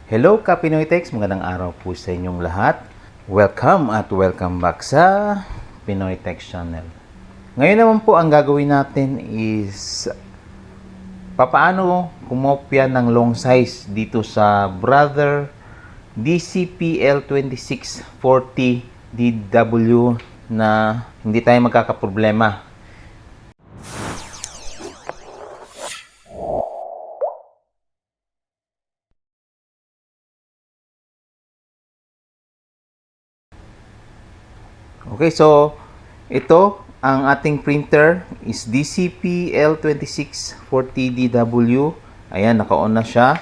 Hello Pinoy Techs, magandang araw po sa inyong lahat. Welcome at welcome back sa Pinoy Techs Channel. Ngayon naman po ang gagawin natin is papaano kumopya ng long size dito sa Brother DCP-L2640DW na hindi tayo magkakaproblema. Okay, so ito ang ating printer is DCP-L2640DW. Ayan, naka-on na siya.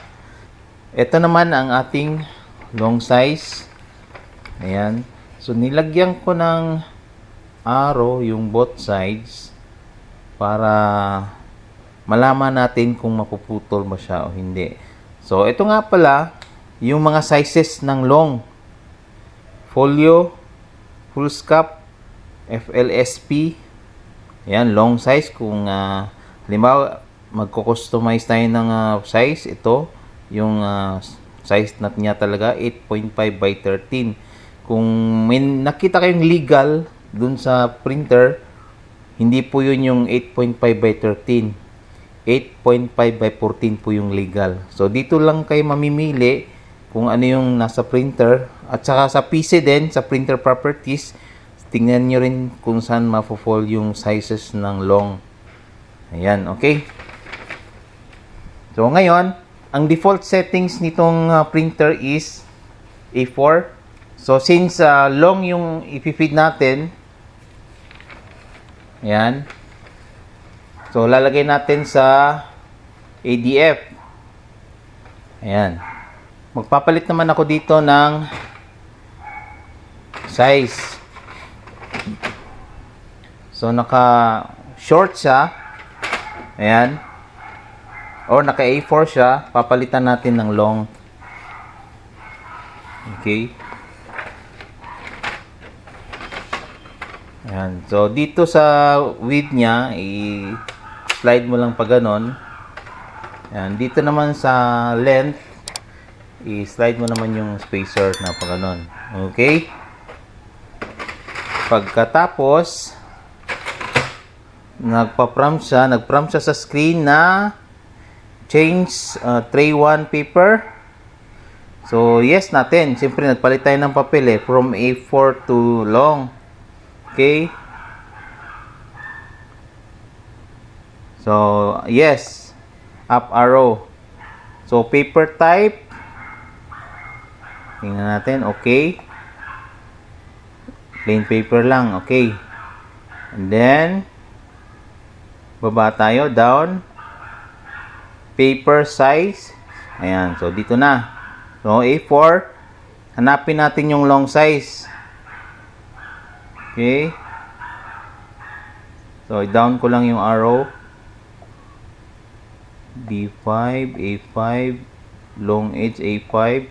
Ito naman ang ating long size. Ayan. So nilagyan ko ng arrow yung both sides para malaman natin kung mapuputol ba siya o hindi. So ito nga pala yung mga sizes ng long. Folio, full scope, FLSP. Ayan, long size. Kung halimbawa magko-customize tayo ng size, ito yung size nat niya talaga 8.5 by 13. Kung may nakita kayong legal dun sa printer, hindi po yun yung 8.5 by 13. 8.5 by 14 po yung legal. So dito lang kayo mamimili kung ano yung nasa printer. At saka sa PC din, sa printer properties, tingnan nyo rin kung saan mapofall yung sizes ng long. Ayan, okay. So ngayon, ang default settings nitong printer is A4. So since long yung ipifeed natin, ayan. So lalagay natin sa ADF. Ayan. Magpapalit naman ako dito ng size. So naka short siya. Ayan. Or naka A4 siya, papalitan natin ng long. Okay. Ayan. So dito sa width niya, i-slide mo lang pa ganon. Ayan. Dito naman sa length, i-slide mo naman yung spacer na pa ganon. Okay. Pagkatapos, nagprompt siya sa screen na change tray 1 paper. So yes natin, siyempre nagpalit tayo ng papel from A4 to long. Okay, so yes, up arrow. So paper type, tingnan natin. Okay, plain paper lang. Okay, and then baba tayo, down, paper size. Ayan, so dito na. So A4, hanapin natin yung long size. Okay, so down ko lang yung arrow. B5, A5, long edge A5,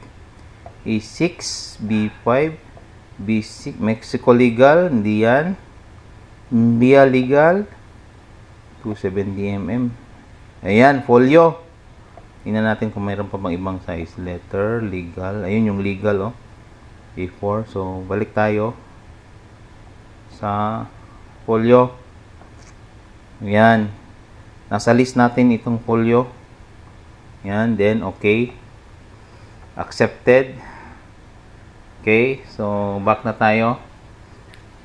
A6, B5, B6, Mexico legal, hindi yan. Mbia legal, 270 mm. Ayan, folio. Tingnan natin kung mayroon pa bang ibang size. Letter, legal. Ayun yung legal, oh. A4. So, balik tayo sa folio. Ayan. Nasa list natin itong folio. Ayan, then okay. Accepted. Okay, so back na tayo.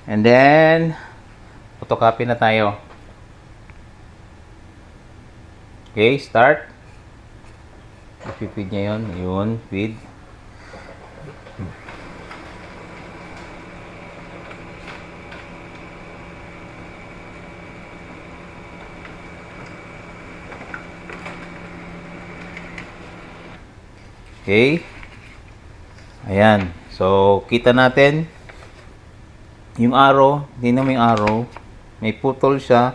And then, photocopy na tayo. Okay, start. I-feed niya yun. Yun, feed. Okay. Ayan. So, kita natin yung arrow. Tingnan mo yung arrow. May putol siya.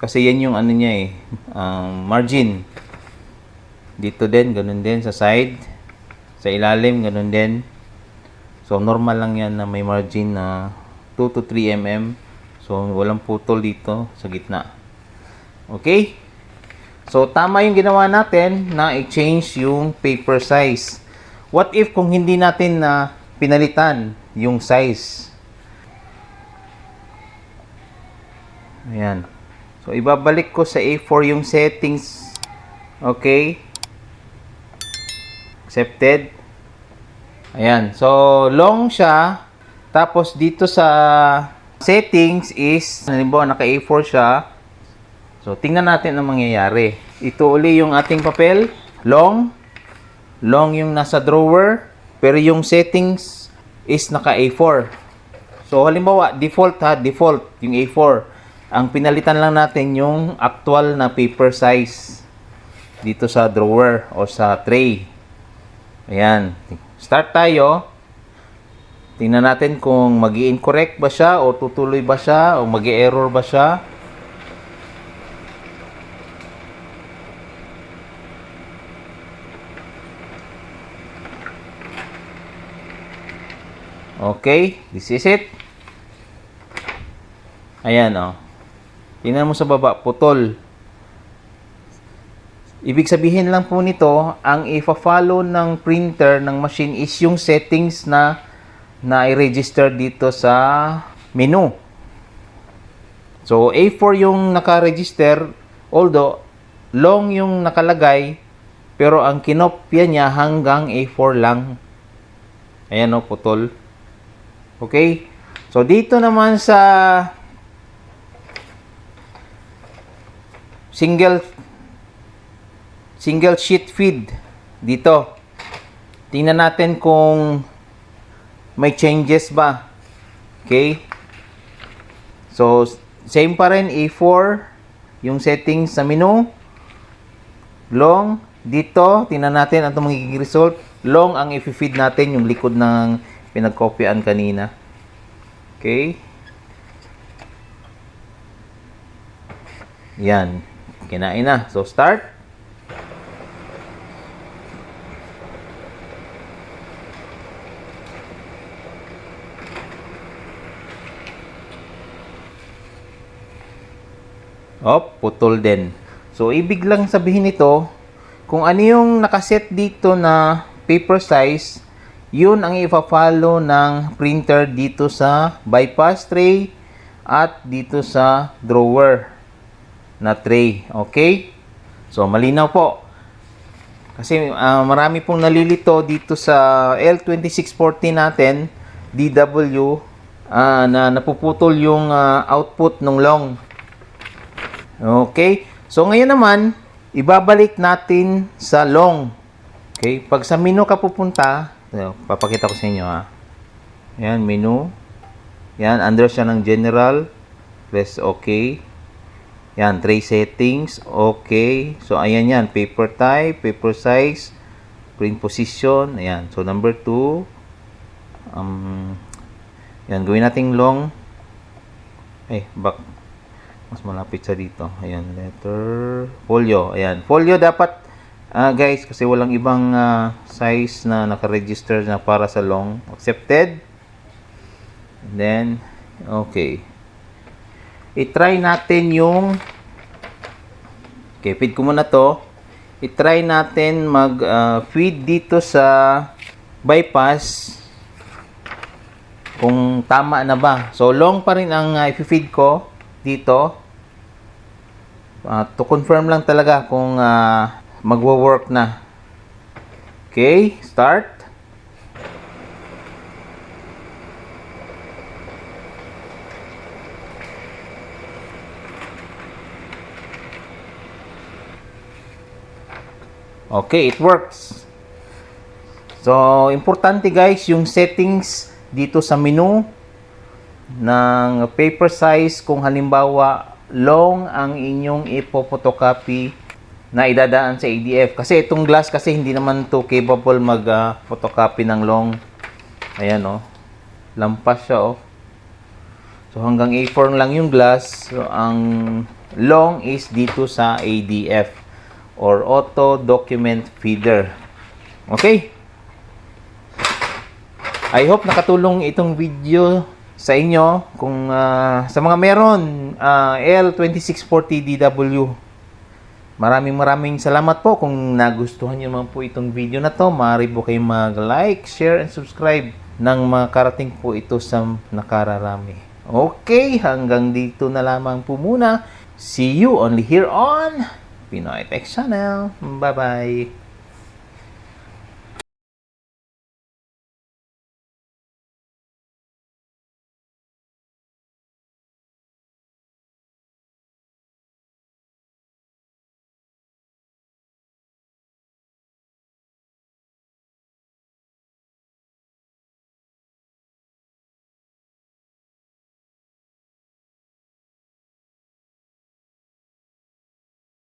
Kasi yan yung ano niya margin. Dito din, ganun din. Sa side. Sa ilalim, ganun din. So, normal lang yan na may margin na 2 to 3 mm. So, walang putol dito sa gitna. Okay? So, tama yung ginawa natin na i-change yung paper size. What if kung hindi natin na pinalitan yung size? Ayan. So, ibabalik ko sa A4 yung settings. Okay. Accepted. Ayan. So, long siya. Tapos, dito sa settings is, halimbawa, naka A4 siya. So, tingnan natin ang mangyayari. Ito uli yung ating papel. Long. Long yung nasa drawer. Pero yung settings is naka A4. So, halimbawa, default ha. Default yung A4. Ang pinalitan lang natin yung actual na paper size dito sa drawer o sa tray. Ayan. Start tayo. Tingnan natin kung mag-i-incorrect ba siya o tutuloy ba siya o mag-i-error ba siya. Okay, this is it. Ayan o. Tingnan mo sa baba, putol. Ibig sabihin lang po nito, ang ifa-follow ng printer ng machine is yung settings na i-register dito sa menu. So, A4 yung naka-register, although long yung nakalagay, pero ang kinopya niya hanggang A4 lang. Ayan o, putol. Okay? So, dito naman sa single sheet feed dito. Tingnan natin kung may changes ba. Okay? So, same pa rin A4 yung settings sa menu. Long dito, tingnan natin ang magiging result. Long ang i-feed natin yung likod ng pinagkopyaan kanina. Okay? Yan. Kinain na. So, start. Putol din. So, ibig lang sabihin nito, kung ano yung nakaset dito na paper size, yun ang ipa-follow ng printer dito sa bypass tray at dito sa drawer na tray. Okay? So, malinaw po. Kasi marami pong nalilito dito sa L2640 natin, DW, na napuputol yung output ng long. Okay? So, ngayon naman, ibabalik natin sa long. Okay? Pag sa menu ka pupunta, papakita ko sa inyo ha. Ayan, menu. Yan, under siya ng general. Press OK. Yan, tray settings. Okay. So, ayan yan. Paper type, paper size, print position. Ayan. So, number 2. Yan, gawin natin long. Back. Mas malapit sa dito. Ayan, letter. Folio. Ayan. Folio dapat, guys, kasi walang ibang size na nakaregister na para sa long. Accepted. And then, okay. I-try natin yung feed ko muna to. I-try natin mag-feed dito sa bypass kung tama na ba. So, long pa rin ang i-feed ko dito. To confirm lang talaga kung magwo-work na. Okay, start. Okay, it works. So, importante guys, yung settings dito sa menu ng paper size kung halimbawa long ang inyong ipo-photocopy na idadaan sa ADF. Kasi itong glass kasi hindi naman to capable mag-photocopy ng long. Ayan lampas siya So, hanggang A4 lang yung glass. So, ang long is dito sa ADF. Or Auto Document Feeder. Okay? I hope nakatulong itong video sa inyo. Kung sa mga meron L2640DW, Maraming salamat po. Kung nagustuhan niyo naman po itong video na to, maaari po kayong mag-like, share, and subscribe nang makarating po ito sa nakararami. Okay, hanggang dito na lamang po muna. See you only here on Pinoy Tech Channel. Bye-bye!